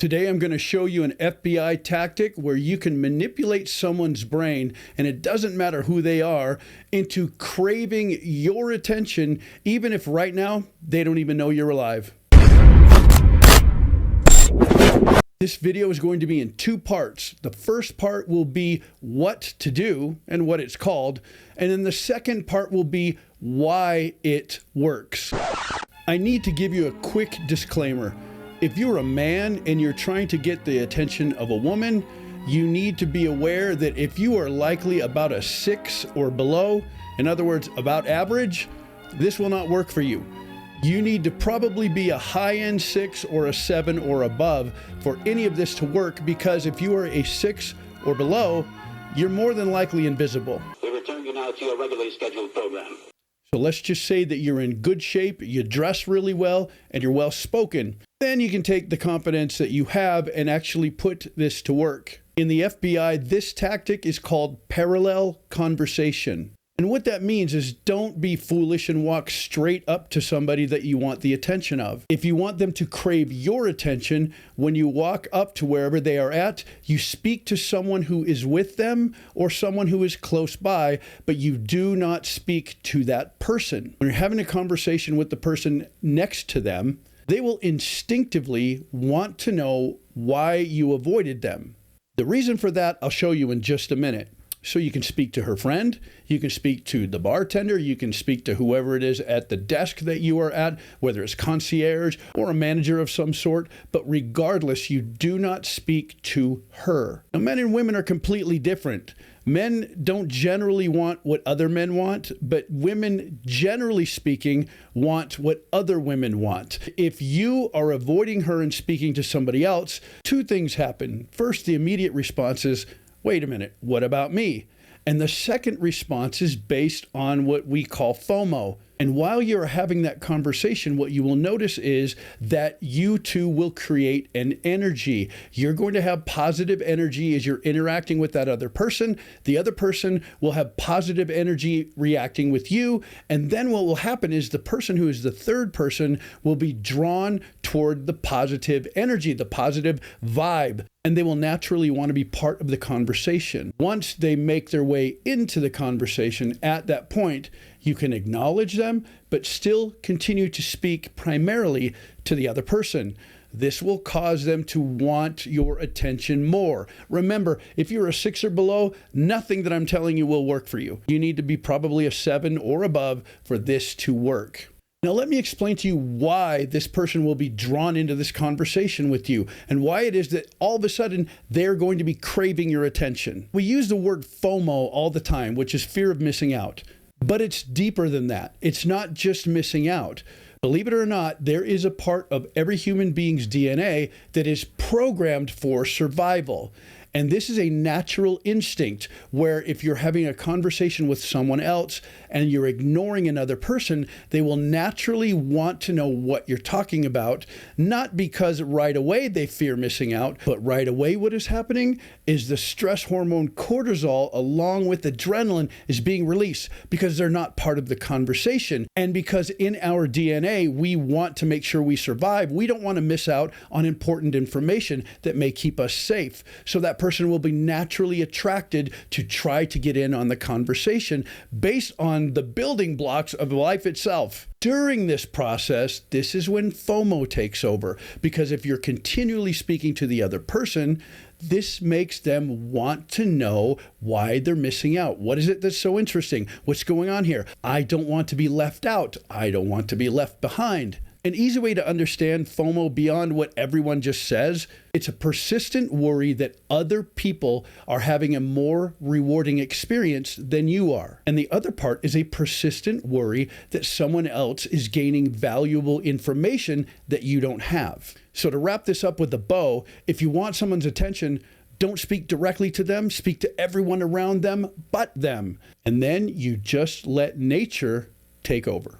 Today, I'm going to show you an FBI tactic where you can manipulate someone's brain, and it doesn't matter who they are, into craving your attention, even if right now they don't even know you're alive. This video is going to be in two parts. The first part will be what to do and what it's called, and then the second part will be why it works. I need to give you a quick disclaimer. If you're a man and you're trying to get the attention of a woman, you need to be aware that if you are likely about a 6 or below, in other words, about average, this will not work for you. You need to probably be a high-end 6 or a 7 or above for any of this to work, because if you are a 6 or below, you're more than likely invisible. We return you now to your regularly scheduled program. So let's just say that you're in good shape, you dress really well, and you're well-spoken. Then you can take the confidence that you have and actually put this to work. In the FBI, this tactic is called parallel conversation. And what that means is don't be foolish and walk straight up to somebody that you want the attention of. If you want them to crave your attention, when you walk up to wherever they are at, you speak to someone who is with them or someone who is close by, but you do not speak to that person. When you're having a conversation with the person next to them, they will instinctively want to know why you avoided them. The reason for that, I'll show you in just a minute. So you can speak to her friend, you can speak to the bartender, you can speak to whoever it is at the desk that you are at, whether it's concierge or a manager of some sort, but regardless, you do not speak to her. Now, men and women are completely different. Men don't generally want what other men want, but women, generally speaking, want what other women want. If you are avoiding her and speaking to somebody else, two things happen. First, the immediate response is, wait a minute, what about me? And the second response is based on what we call FOMO. And while you're having that conversation, what you will notice is that you two will create an energy. You're going to have positive energy as you're interacting with that other person. The other person will have positive energy reacting with you. And then what will happen is the person who is the third person will be drawn toward the positive energy, the positive vibe. And they will naturally want to be part of the conversation. Once they make their way into the conversation, at that point, you can acknowledge them, but still continue to speak primarily to the other person. This will cause them to want your attention more. Remember, if you're a 6 or below, nothing that I'm telling you will work for you. You need to be probably a 7 or above for this to work. Now, let me explain to you why this person will be drawn into this conversation with you and why it is that all of a sudden they're going to be craving your attention. We use the word FOMO all the time, which is fear of missing out. But it's deeper than that. It's not just missing out. Believe it or not, there is a part of every human being's DNA that is programmed for survival. And this is a natural instinct where if you're having a conversation with someone else and you're ignoring another person, they will naturally want to know what you're talking about, not because right away they fear missing out, but right away what is happening is the stress hormone cortisol along with adrenaline is being released because they're not part of the conversation. And because in our DNA, we want to make sure we survive, we don't want to miss out on important information that may keep us safe. So that person will be naturally attracted to try to get in on the conversation based on the building blocks of life itself. During this process, this is when FOMO takes over, because if you're continually speaking to the other person, this makes them want to know why they're missing out. What is it that's so interesting? What's going on here? I don't want to be left out. I don't want to be left behind. An easy way to understand FOMO beyond what everyone just says, it's a persistent worry that other people are having a more rewarding experience than you are. And the other part is a persistent worry that someone else is gaining valuable information that you don't have. So to wrap this up with a bow, if you want someone's attention, don't speak directly to them, speak to everyone around them but them. And then you just let nature take over.